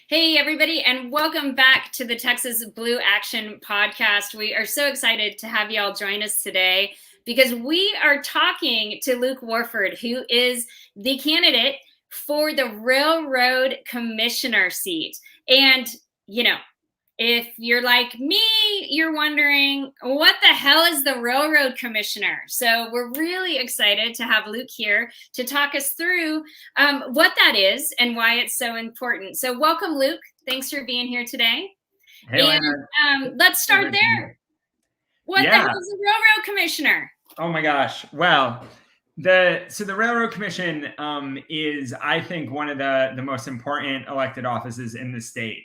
Hey, everybody, and welcome back to the Texas Blue Action Podcast. We are so excited to have you all join us today because we are talking to Luke Warford, who is the candidate for the Railroad Commissioner seat. And, if you're like me, you're wondering, what the hell is the Railroad Commissioner? So we're really excited to have Luke here to talk us through what that is and why it's so important. So welcome, Luke. Thanks for being here today. Hey, And Lana. let's start there. What the hell is the Railroad Commissioner? Oh my gosh. Well, the Railroad Commission is, I think, one of the most important elected offices in the state.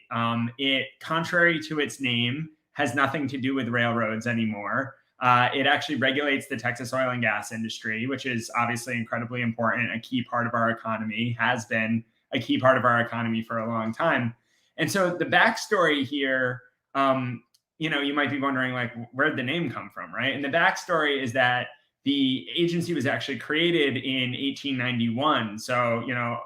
It, contrary to its name, has nothing to do with railroads anymore. It actually regulates the Texas oil and gas industry, which is obviously incredibly important, a key part of our economy, has been a key part of our economy for a long time. And so the backstory here, you might be wondering, like, where'd the name come from, right? And the backstory is that the agency was actually created in 1891, so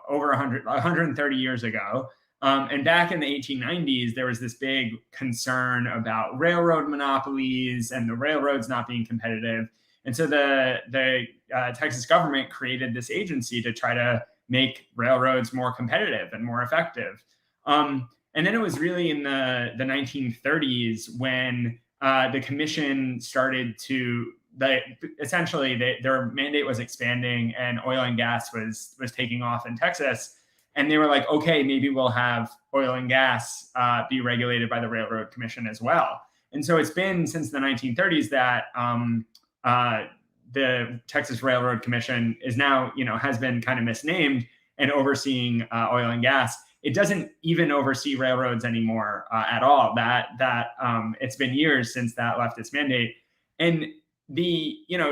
over 130 years ago. And back in the 1890s, there was this big concern about railroad monopolies and the railroads not being competitive. And so the Texas government created this agency to try to make railroads more competitive and more effective. And then it was really in the 1930s when the commission started to, essentially their mandate was expanding and oil and gas was taking off in Texas. And they were like, okay, maybe we'll have oil and gas be regulated by the Railroad Commission as well. And so it's been since the 1930s that the Texas Railroad Commission is now, has been kind of misnamed and overseeing oil and gas. It doesn't even oversee railroads anymore at all. It's been years since that left its mandate. And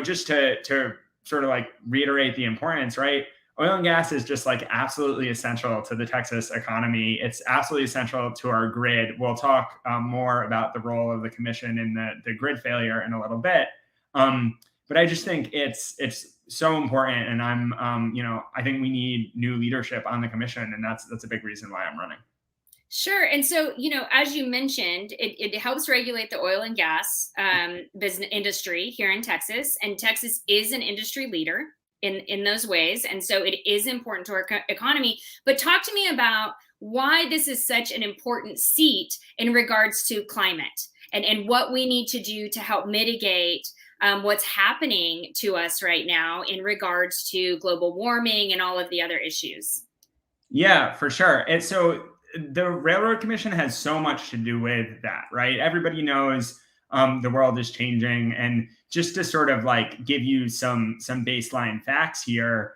just to sort of like reiterate the importance, right? Oil and gas is just like absolutely essential to the Texas economy. It's absolutely essential to our grid. We'll talk more about the role of the commission in the grid failure in a little bit. But I just think it's so important, and I think we need new leadership on the commission, and that's a big reason why I'm running. Sure. And so, as you mentioned, it helps regulate the oil and gas business industry here in Texas, and Texas is an industry leader in those ways, and so it is important to our economy. But talk to me about why this is such an important seat in regards to climate and what we need to do to help mitigate what's happening to us right now in regards to global warming and all of the other issues. Yeah, for sure. And so the Railroad Commission has so much to do with that, right? Everybody knows the world is changing. And just to sort of like give you some baseline facts here,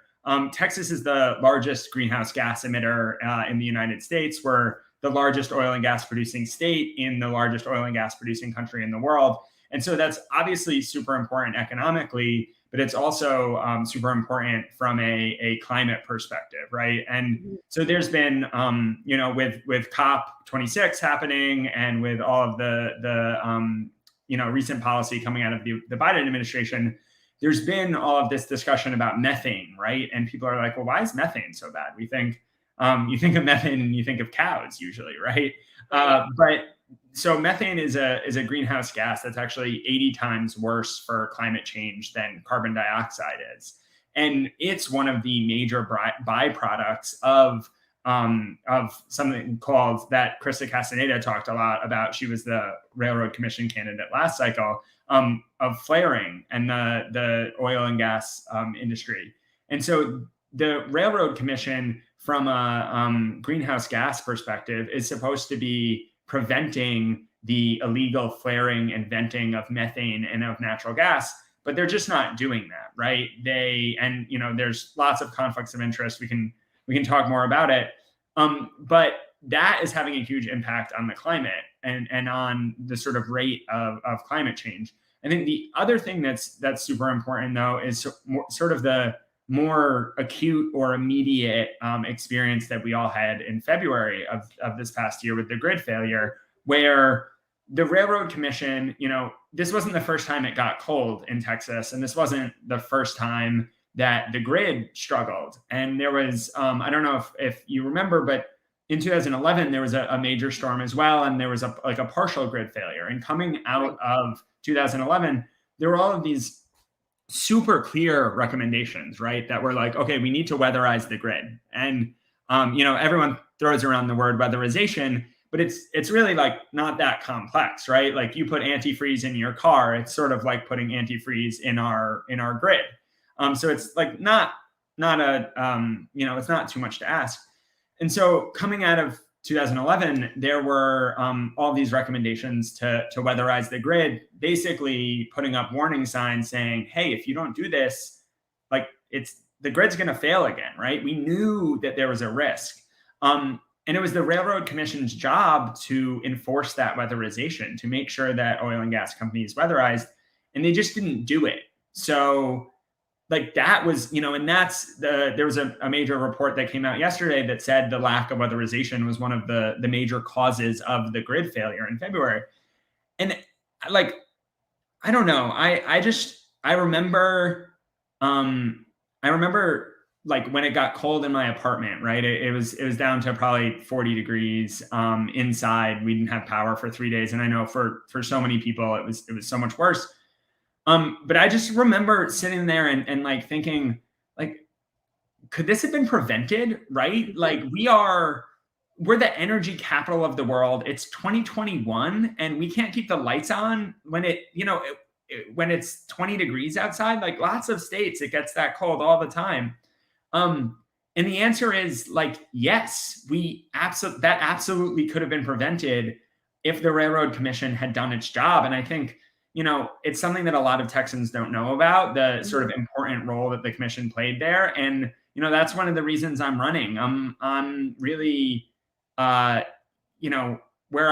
Texas is the largest greenhouse gas emitter in the United States. We're the largest oil and gas producing state in the largest oil and gas producing country in the world. And so that's obviously super important economically, but it's also super important from a climate perspective, right? And so there's been, with COP26 happening and with all of the recent policy coming out of the Biden administration, there's been all of this discussion about methane, right? And people are like, well, why is methane so bad? We think, you think of methane and you think of cows usually, right? So methane is a greenhouse gas that's actually 80 times worse for climate change than carbon dioxide is. And it's one of the major byproducts of something called, that Krista Castaneda talked a lot about. She was the Railroad Commission candidate last cycle, of flaring and the oil and gas industry. And so the Railroad Commission, from a greenhouse gas perspective, is supposed to be preventing the illegal flaring and venting of methane and of natural gas, but they're just not doing that, right? There's lots of conflicts of interest. We can talk more about it. But that is having a huge impact on the climate and on the sort of rate of climate change. I think the other thing that's super important, though, is sort of the more acute or immediate experience that we all had in February of this past year with the grid failure, where the Railroad Commission, this wasn't the first time it got cold in Texas, and this wasn't the first time that the grid struggled. And there was, I don't know if you remember, but in 2011, there was a major storm as well, and there was a partial grid failure. And coming out of 2011, there were all of these super clear recommendations, right? That were like, okay, we need to weatherize the grid. And, everyone throws around the word weatherization, but it's really like not that complex, right? Like you put antifreeze in your car, it's sort of like putting antifreeze in our grid. So it's like not it's not too much to ask. And so coming out of 2011, there were all these recommendations to weatherize the grid, basically putting up warning signs saying, hey, if you don't do this, like the grid's going to fail again, right? We knew that there was a risk. And it was the Railroad Commission's job to enforce that weatherization, to make sure that oil and gas companies weatherized, and they just didn't do it. So like that was, and there was a major report that came out yesterday that said the lack of weatherization was one of the major causes of the grid failure in February. And like, I don't know. I remember like when it got cold in my apartment, right? It was down to probably 40 degrees inside. We didn't have power for 3 days. And I know for so many people, it was so much worse. But I just remember sitting there and like thinking, like, could this have been prevented? Right? Like we're the energy capital of the world. It's 2021 and we can't keep the lights on when when it's 20 degrees outside. Like lots of states, it gets that cold all the time. And the answer is like, yes, that absolutely could have been prevented if the Railroad Commission had done its job. And I think, it's something that a lot of Texans don't know about, the sort of important role that the commission played there. And, that's one of the reasons I'm running. I'm really, where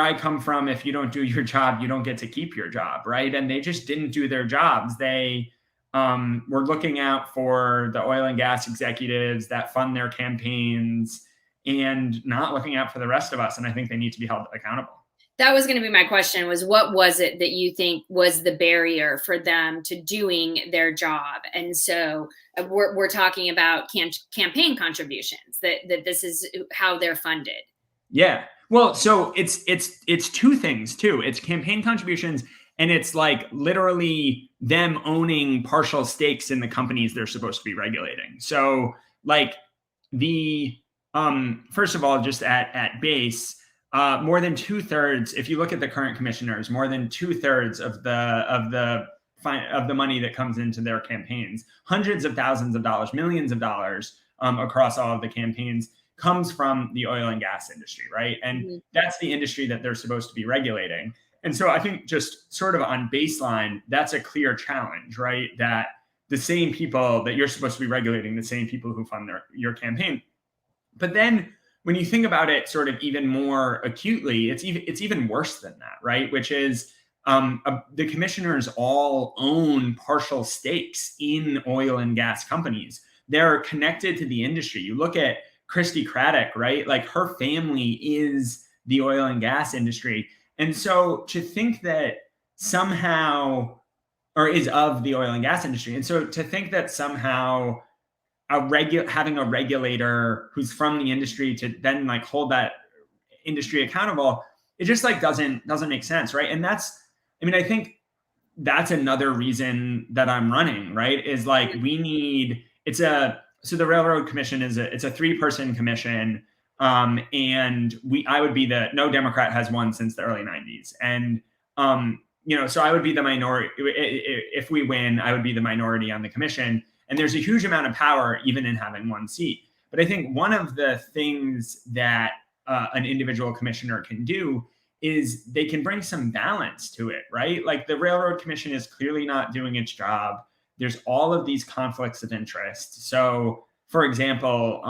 I come from, if you don't do your job, you don't get to keep your job, right? And they just didn't do their jobs. They were looking out for the oil and gas executives that fund their campaigns and not looking out for the rest of us. And I think they need to be held accountable. That was going to be my question, was what was it that you think was the barrier for them to doing their job? And so we're talking about campaign contributions, that this is how they're funded. Yeah. Well, so it's two things too. It's campaign contributions, and it's like literally them owning partial stakes in the companies they're supposed to be regulating. So like first of all, just at base, more than 2/3, if you look at the current commissioners, more than 2/3 of the money that comes into their campaigns, hundreds of thousands of dollars, millions of dollars across all of the campaigns, comes from the oil and gas industry, right? And that's the industry that they're supposed to be regulating. And so I think just sort of on baseline, that's a clear challenge, right? That the same people that you're supposed to be regulating, the same people who fund your campaign. But then when you think about it sort of even more acutely, it's even worse than that, right? Which is the commissioners all own partial stakes in oil and gas companies. They're connected to the industry. You look at Christy Craddock, right? Like her family is the oil and gas industry. And so to think that somehow, or is of the oil and gas industry. And so to think that somehow having a regulator who's from the industry to then like hold that industry accountable, it just like doesn't make sense, right? And I think that's another reason that I'm running, right? Is like so the Railroad Commission it's a 3-person commission, and I would be no Democrat has won since the early 90s, and so I would be the minority. If we win, I would be the minority on the commission. And there's a huge amount of power even in having one seat. But I think one of the things that an individual commissioner can do is they can bring some balance to it, right? Like the Railroad Commission is clearly not doing its job. There's all of these conflicts of interest. So, for example,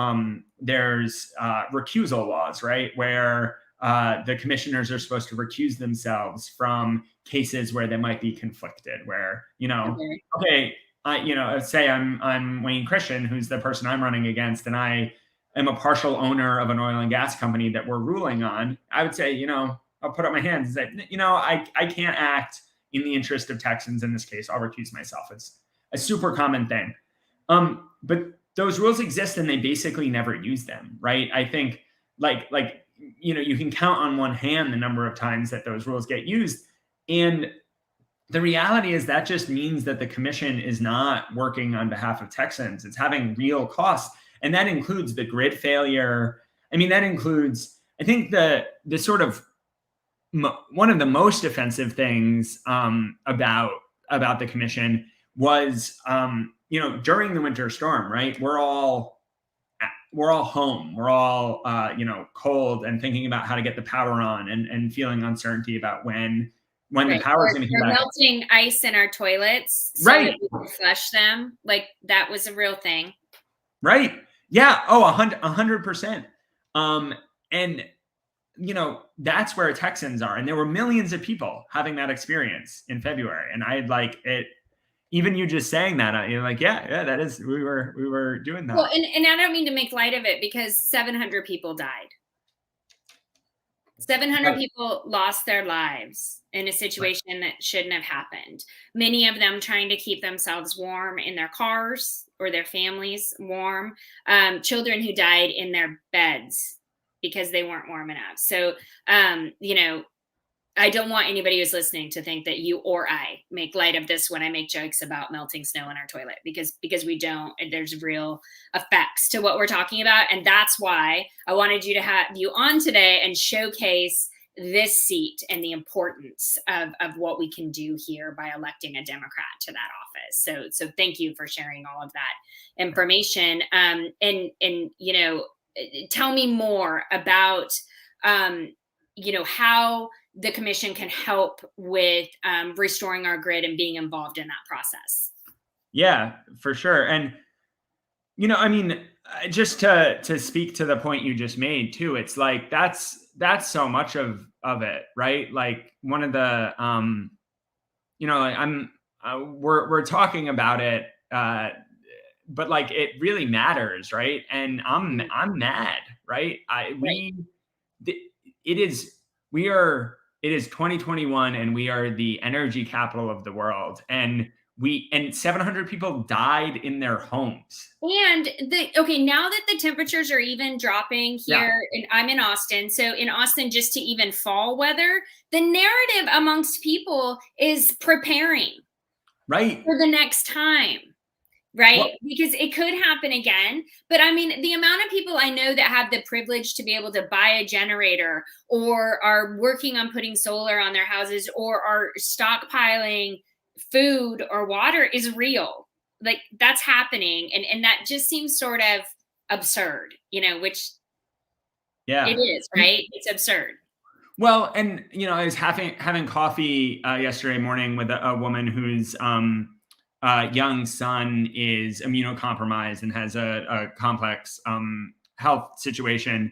there's recusal laws, right? Where the commissioners are supposed to recuse themselves from cases where they might be conflicted, where, okay, say I'm Wayne Christian, who's the person I'm running against, and I am a partial owner of an oil and gas company that we're ruling on. I would say, I'll put up my hands and say, I can't act in the interest of Texans in this case. I'll recuse myself. It's a super common thing. But those rules exist and they basically never use them, right? I think you can count on one hand the number of times that those rules get used. And the reality is that just means that the commission is not working on behalf of Texans. It's having real costs. And that includes the grid failure. I mean, that includes, I think the sort of one of the most offensive things about the commission was, during the winter storm, right? We're all home. We're all, cold and thinking about how to get the power on and feeling uncertainty about when the power is going to come back. Melting ice in our toilets so right. that we can flush them. Like that was a real thing. Right. Yeah. Oh, 100%. And that's where Texans are. And there were millions of people having that experience in February. And I'd like it, even you just saying that, you're like, yeah, that is, we were doing that. Well, and I don't mean to make light of it because 700 people died. 700 people lost their lives in a situation that shouldn't have happened. Many of them trying to keep themselves warm in their cars or their families warm. Children who died in their beds because they weren't warm enough. So, I don't want anybody who's listening to think that you or I make light of this when I make jokes about melting snow in our toilet, because we don't. There's real effects to what we're talking about. And that's why I wanted you to have you on today and showcase this seat and the importance of what we can do here by electing a Democrat to that office. So thank you for sharing all of that information. And tell me more about, how the commission can help with restoring our grid and being involved in that process. Yeah, for sure. And, just to speak to the point you just made too, it's like, that's so much of it, right? Like one of the, we're talking about it, but like, it really matters. Right. And I'm mad, right? It is 2021 and we are the energy capital of the world. And 700 people died in their homes. And now that the temperatures are even dropping here, and I'm in Austin. So in Austin, just to even fall weather, the narrative amongst people is preparing for the next time. Right? Well, because it could happen again. But I mean, the amount of people I know that have the privilege to be able to buy a generator or are working on putting solar on their houses or are stockpiling food or water is real. Like that's happening. And that just seems sort of absurd, which it is, right? It's absurd. Well, and, I was having coffee yesterday morning with a woman who's young son is immunocompromised and has a complex health situation.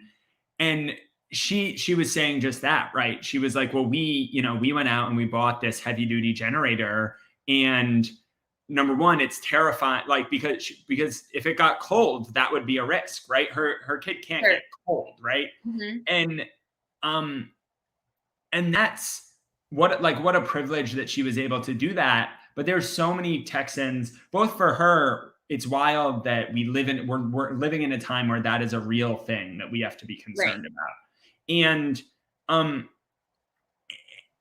And she was saying just that, right? She was like, well, we went out and we bought this heavy duty generator. And number one, it's terrifying, like, because if it got cold, that would be a risk, right? Her kid can't get cold, right? Mm-hmm. And that's what a privilege that she was able to do that. But there's so many Texans, both for her, it's wild that we're living in a time where that is a real thing that we have to be concerned about.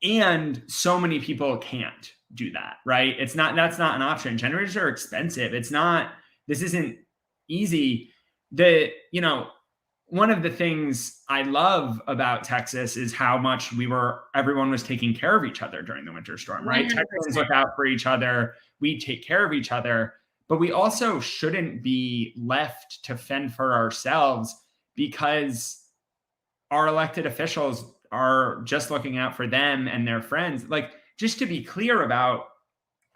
And so many people can't do that, right? That's not an option. Generators are expensive. This isn't easy. One of the things I love about Texas is how much everyone was taking care of each other during the winter storm, right? 100%. Texans look out for each other. We take care of each other, but we also shouldn't be left to fend for ourselves because our elected officials are just looking out for them and their friends. Like, just to be clear about,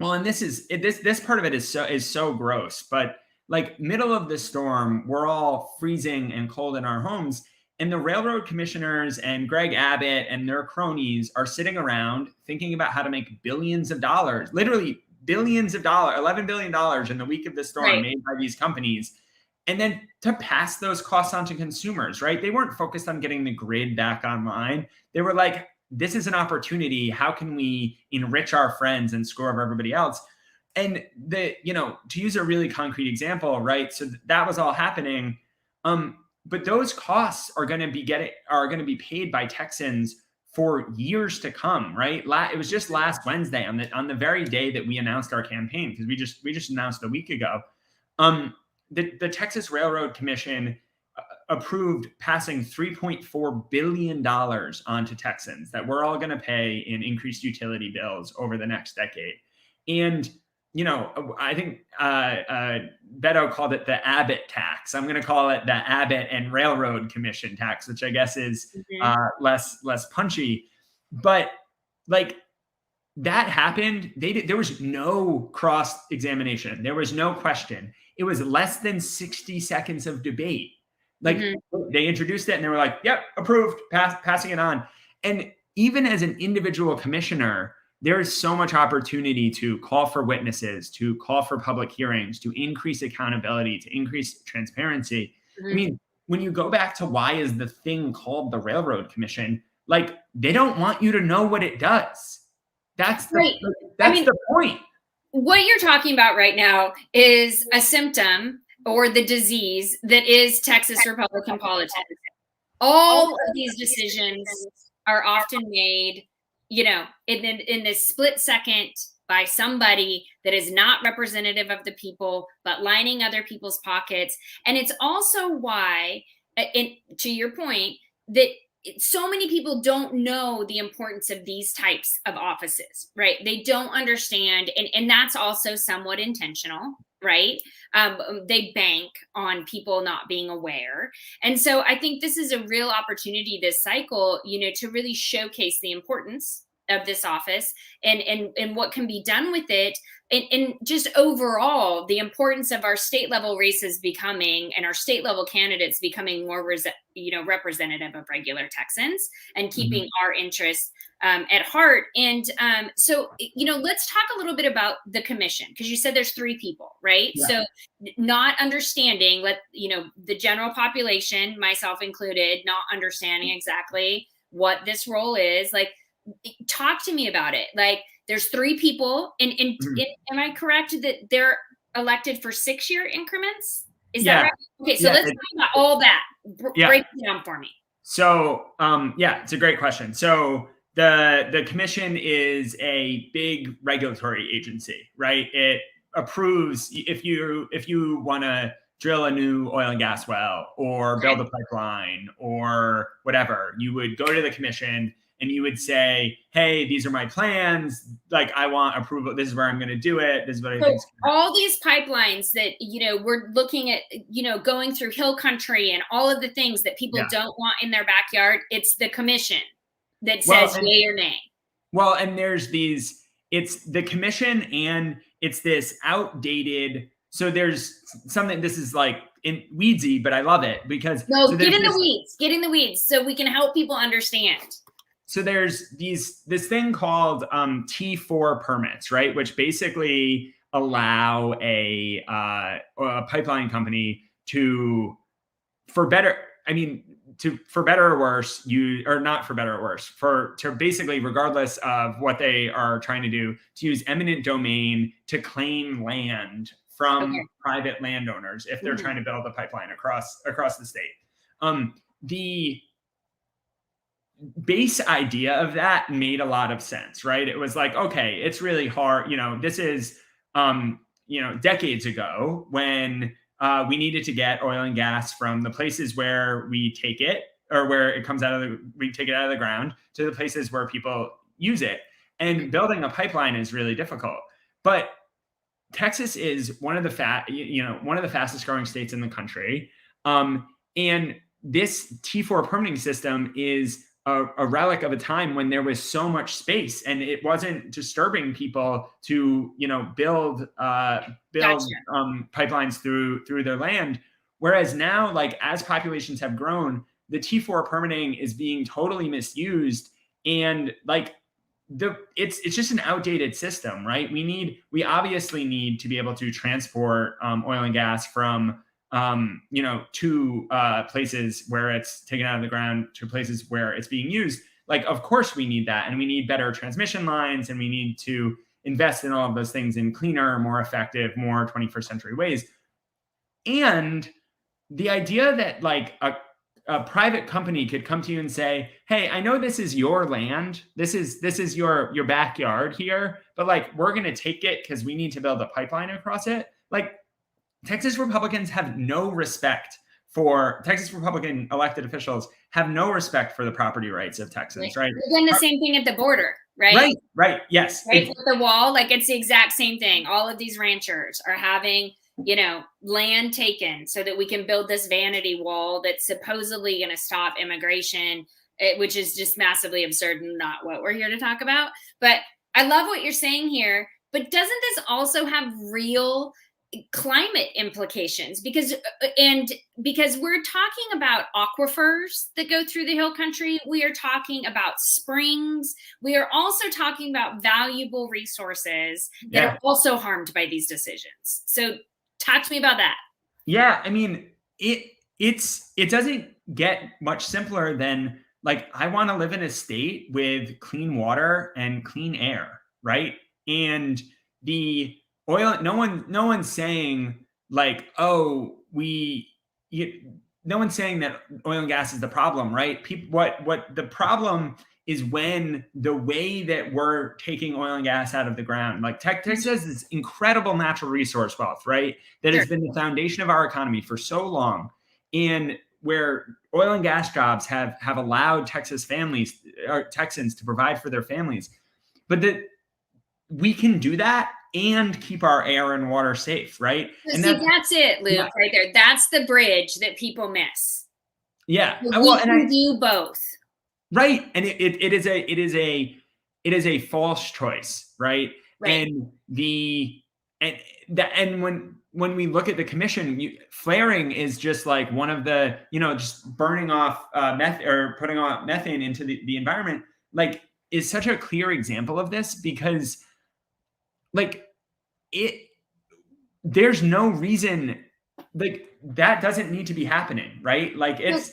well, and this part of it is so gross, but like middle of the storm, we're all freezing and cold in our homes. And the railroad commissioners and Greg Abbott and their cronies are sitting around thinking about how to make billions of dollars, literally billions of dollars, $11 billion in the week of the storm made by these companies. And then to pass those costs on to consumers, right? They weren't focused on getting the grid back online. They were like, this is an opportunity. How can we enrich our friends and screw over everybody else? And to use a really concrete example, right? So that was all happening. but those costs are going to be paid by Texans for years to come, right? It was just last Wednesday on the very day that we announced our campaign, because we just announced a week ago. The Texas Railroad Commission approved passing $3.4 billion onto Texans that we're all going to pay in increased utility bills over the next decade. And, I think Beto called it the Abbott tax. I'm going to call it the Abbott and Railroad Commission tax, which I guess is less punchy. But like, that happened. There was no cross-examination. There was no question. It was less than 60 seconds of debate. Like, they introduced it and they were like, yep, approved, passing it on. And even as an individual commissioner, there is so much opportunity to call for witnesses, to call for public hearings, to increase accountability, to increase transparency. I mean, when you go back to why is the thing called the Railroad Commission, like, they don't want you to know what it does. That's the point. What you're talking about right now is a symptom or the disease that is Texas Republican politics. All of these decisions are often made, in this split second by somebody that is not representative of the people, but lining other people's pockets. And it's also why, to your point, that so many people don't know the importance of these types of offices, right? They don't understand. And that's also somewhat intentional, right? They bank on people not being aware. And so I think this is a real opportunity this cycle, to really showcase the importance of this office and what can be done with it. And just overall, the importance of our state level races becoming, and our state level candidates becoming more, representative of regular Texans and keeping our interests at heart. And so, let's talk a little bit about the commission, because you said there's 3 people, right? Yeah. So not understanding, the general population, myself included, not understanding exactly what this role is. Like, talk to me about it. Like, there's 3 people, and am I correct that they're elected for 6-year increments? Is that right? Okay, so let's talk about all that. Break it down for me. So, it's a great question. So the commission is a big regulatory agency, right? It approves if you want to drill a new oil and gas well or build a pipeline or whatever, you would go to the commission and you would say, hey, these are my plans. Like, I want approval. This is where I'm going to do it. This is what I think. All these pipelines that, we're looking at, going through hill country and all of the things that people don't want in their backyard. It's the commission that says yay or nay. Well, and it's the commission, and it's this outdated. So there's something, this is like weedsy, but I love it because. No, get in the weeds so we can help people understand. So there's this thing called T4 permits, right? Which basically allow a pipeline company to, for better or worse, to basically, regardless of what they are trying to do, to use eminent domain to claim land from private landowners if they're trying to build a pipeline across the state. The base idea of that made a lot of sense, right? It was like, okay, it's really hard. This is, decades ago when we needed to get oil and gas from the places where we take it, or where it comes we take it out of the ground, to the places where people use it. And building a pipeline is really difficult. But Texas is one of the fastest growing states in the country. And this T4 permitting system is a relic of a time when there was so much space and it wasn't disturbing people to, build pipelines through their land. Whereas now, like, as populations have grown, the T4 permitting is being totally misused, and like it's just an outdated system, right? We obviously need to be able to transport oil and gas from to places where it's taken out of the ground to places where it's being used. Like, of course we need that. And we need better transmission lines, and we need to invest in all of those things in cleaner, more effective, more 21st century ways. And the idea that like a private company could come to you and say, "Hey, I know this is your land. This is your backyard here, but like we're going to take it because we need to build a pipeline across it." Like Texas Republican elected officials have no respect for the property rights of Texans, right? We're doing the same thing at the border, right? Right, yes. Right, with the wall, like it's the exact same thing. All of these ranchers are having, land taken so that we can build this vanity wall that's supposedly going to stop immigration, which is just massively absurd and not what we're here to talk about. But I love what you're saying here. But doesn't this also have real climate implications? Because we're talking about aquifers that go through the hill country, we are talking about springs, we are also talking about valuable resources that are also harmed by these decisions. So talk to me about that. Yeah, I mean, it doesn't get much simpler than like I want to live in a state with clean water and clean air, right? And the oil, no one's saying like, oh, no one's saying that oil and gas is the problem, right? What the problem is when the way that we're taking oil and gas out of the ground, like Texas has this incredible natural resource wealth, right? That has been the foundation of our economy for so long. And where oil and gas jobs have allowed Texans to provide for their families, but that we can do that and keep our air and water safe, right? So that's it, Luke, right there. That's the bridge that people miss. Yeah, we can do both. Right, and it is a false choice, right? And when we look at the commission, flaring is just like one of the, just burning off putting off methane into the environment, like is such a clear example of this, because like there's no reason like that doesn't need to be happening, right? Like it's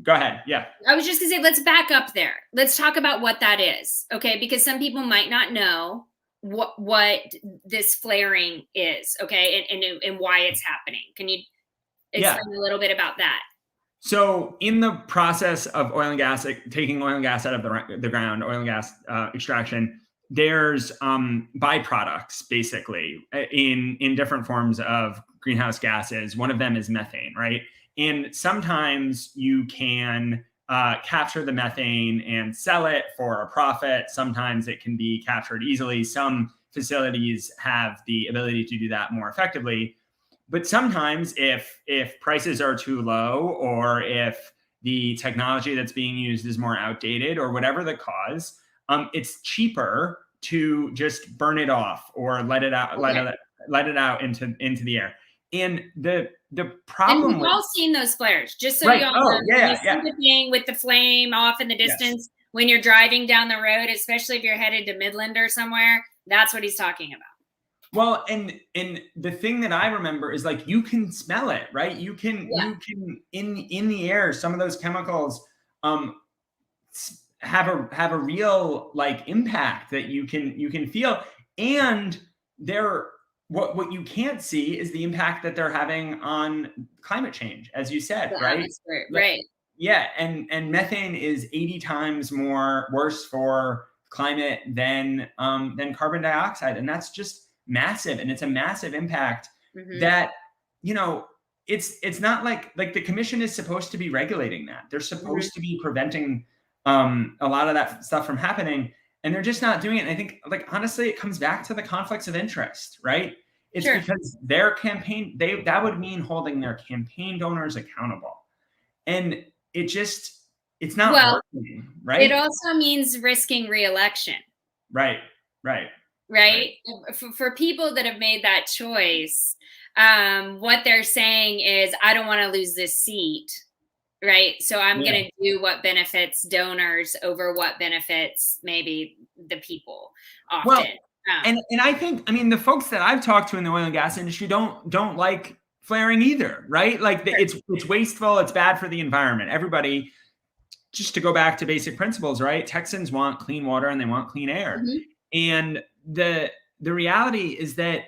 go ahead. Yeah. I was just gonna say, let's back up there. Let's talk about what that is. Okay. Because some people might not know what this flaring is. Okay. And why it's happening. Can you explain a little bit about that? So in the process of oil and gas, taking oil and gas out of the ground, oil and gas extraction, there's byproducts basically in different forms of greenhouse gases. One of them is methane, right? And sometimes you can capture the methane and sell it for a profit. Sometimes it can be captured easily. Some facilities have the ability to do that more effectively. But sometimes if prices are too low, or if the technology that's being used is more outdated, or whatever the cause, it's cheaper to just burn it off or let it out, let it out into the air. And the problem, and we've all seen those flares, just so y'all know. You see the thing with the flame off in the distance when you're driving down the road, especially if you're headed to Midland or somewhere. That's what he's talking about. Well, and the thing that I remember is like you can smell it, right? You can in the air, some of those chemicals have a real like impact that you can feel. And what you can't see is the impact that they're having on climate change, as you said, right? Right. Yeah, and methane is 80 times worse for climate than carbon dioxide, and that's just massive. And it's a massive impact that it's not like the commission is supposed to be regulating that. They're supposed to be preventing a lot of that stuff from happening, and they're just not doing it. And I think, like, honestly, it comes back to the conflicts of interest, right? It's because their campaign, that would mean holding their campaign donors accountable, and it's not working, right? It also means risking re-election. Right. For people that have made that choice, what they're saying is, I don't want to lose this seat, right? So I'm going to do what benefits donors over what benefits maybe the people often. Well, and I think, I mean, the folks that I've talked to in the oil and gas industry don't like flaring either, right? Like it's wasteful, it's bad for the environment. Everybody, just to go back to basic principles, right? Texans want clean water and they want clean air. And the reality is that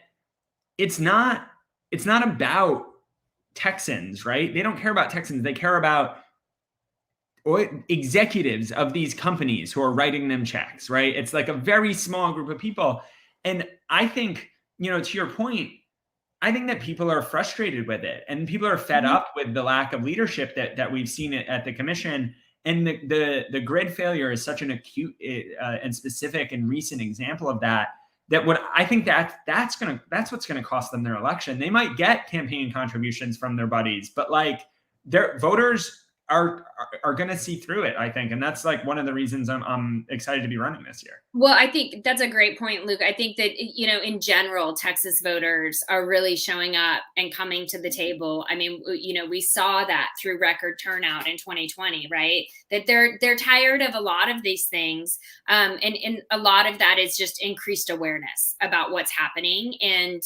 it's not about Texans, right? They don't care about Texans. They care about executives of these companies who are writing them checks, right? It's like a very small group of people. And I think, to your point, I think that people are frustrated with it, and people are fed up with the lack of leadership that we've seen at the commission. And the grid failure is such an acute and specific and recent example of that. That what I think that's what's gonna cost them their election. They might get campaign contributions from their buddies, but like their voters are going to see through it, I think, and that's like one of the reasons I'm excited to be running this year. Well, I think that's a great point, Luke. I think that, in general, Texas voters are really showing up and coming to the table. I mean, we saw that through record turnout in 2020, right? That they're tired of a lot of these things. And a lot of that is just increased awareness about what's happening. And,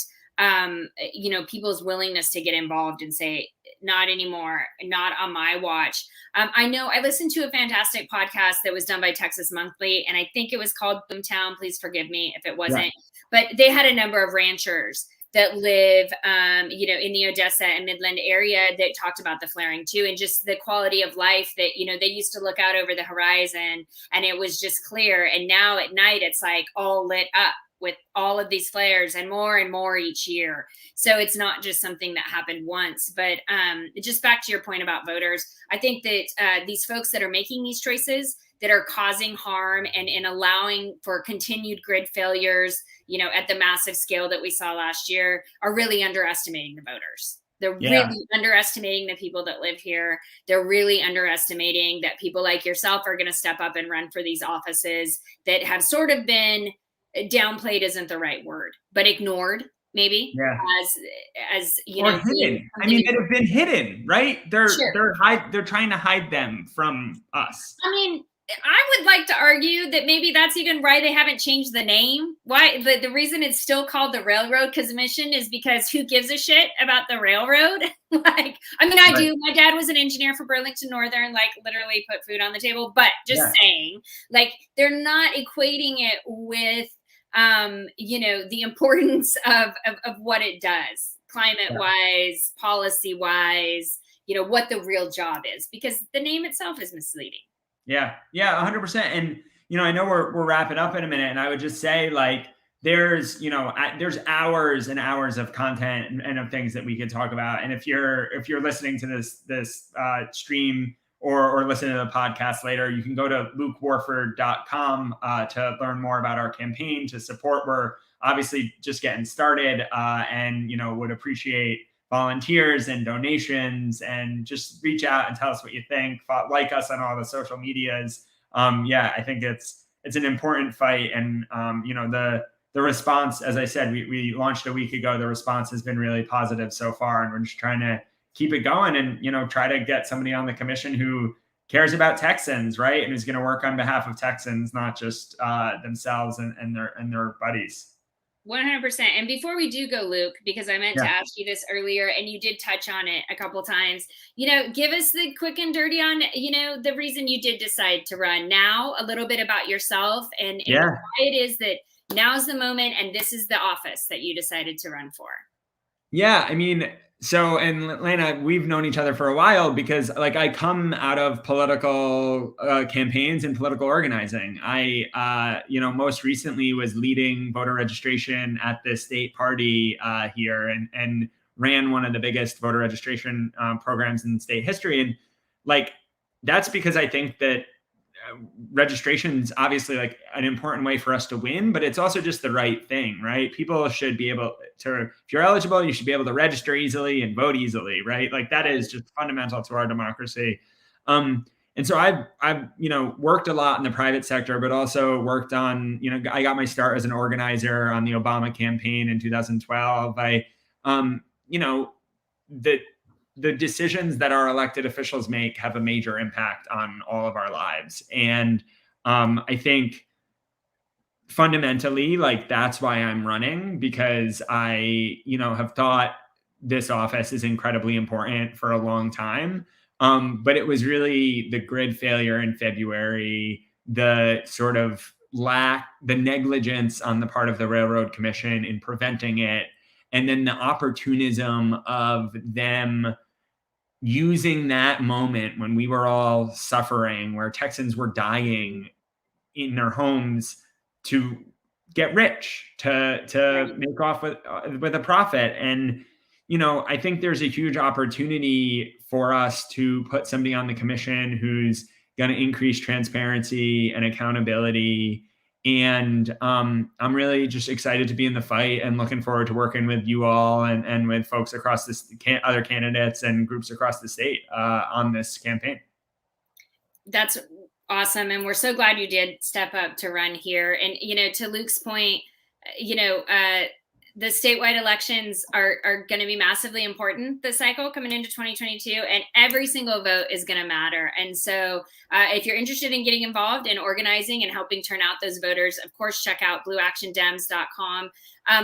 people's willingness to get involved and say, not anymore, not on my watch. I know I listened to a fantastic podcast that was done by Texas Monthly, and I think it was called Boomtown. Please forgive me if it wasn't. Yeah. But they had a number of ranchers that live, in the Odessa and Midland area that talked about the flaring too, and just the quality of life that, they used to look out over the horizon and it was just clear. And now at night, it's like all lit up with all of these flares and more each year. So it's not just something that happened once, but just back to your point about voters, I think that these folks that are making these choices that are causing harm and allowing for continued grid failures, at the massive scale that we saw last year, are really underestimating the voters. They're really underestimating the people that live here. They're really underestimating that people like yourself are going to step up and run for these offices that have sort of been downplayed isn't the right word, but ignored maybe as or hidden. I mean, that have been hidden, right? They're trying to hide them from us. I mean, I would like to argue that maybe that's even why they haven't changed the name. Why the reason it's still called the Railroad Commission is because who gives a shit about the railroad? I do. My dad was an engineer for Burlington Northern, literally put food on the table. But just saying, they're not equating it with the importance of what it does, climate wise, policy wise, what the real job is, because the name itself is misleading. Yeah, 100%. And, I know we're wrapping up in a minute, and I would just say there's hours and hours of content and of things that we could talk about. And if you're listening to this stream or listen to the podcast later, you can go to lukewarford.com to learn more about our campaign, to support. We're obviously just getting started and, would appreciate volunteers and donations, and just reach out and tell us what you think. Like us on all the social medias. I think it's an important fight. And, the response, as I said, we launched a week ago. The response has been really positive so far, and we're just trying to keep it going and, try to get somebody on the commission who cares about Texans, right? And who's going to work on behalf of Texans, not just themselves and their buddies. 100%. And before we do go, Luke, because I meant to ask you this earlier and you did touch on it a couple times, give us the quick and dirty on, the reason you did decide to run now, a little bit about yourself and why it is that now's the moment and this is the office that you decided to run for. Yeah. I mean, so, and Lana, we've known each other for a while because I come out of political campaigns and political organizing. I, most recently was leading voter registration at the state party here and ran one of the biggest voter registration programs in state history. And that's because I think that registration is obviously an important way for us to win, but it's also just the right thing, right? People should be able to, if you're eligible, you should be able to register easily and vote easily, right? That is just fundamental to our democracy. And so I've worked a lot in the private sector, but also worked on, I got my start as an organizer on the Obama campaign in 2012. The decisions that our elected officials make have a major impact on all of our lives. And I think fundamentally, that's why I'm running, because I, have thought this office is incredibly important for a long time. But it was really the grid failure in February, the sort of the negligence on the part of the Railroad Commission in preventing it, and then the opportunism of them using that moment when we were all suffering, where Texans were dying in their homes, to get rich, to make off with a profit. And I think there's a huge opportunity for us to put somebody on the commission who's going to increase transparency and accountability. And I'm really just excited to be in the fight and looking forward to working with you all and with folks across this, other candidates and groups across the state on this campaign. That's awesome. And we're so glad you did step up to run here. And, to Luke's point, the statewide elections are going to be massively important this cycle coming into 2022, and every single vote is going to matter. And so if you're interested in getting involved in organizing and helping turn out those voters, of course, check out blueactiondems.com.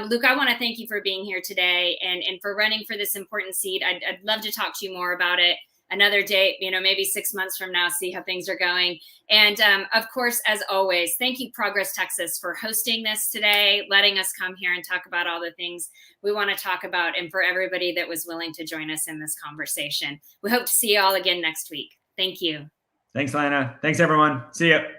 Luke, I want to thank you for being here today and for running for this important seat. I'd love to talk to you more about it another date, maybe 6 months from now, see how things are going. And of course, as always, thank you, Progress Texas, for hosting this today, letting us come here and talk about all the things we want to talk about, and for everybody that was willing to join us in this conversation. We hope to see you all again next week. Thank you. Thanks, Lana. Thanks, everyone. See you.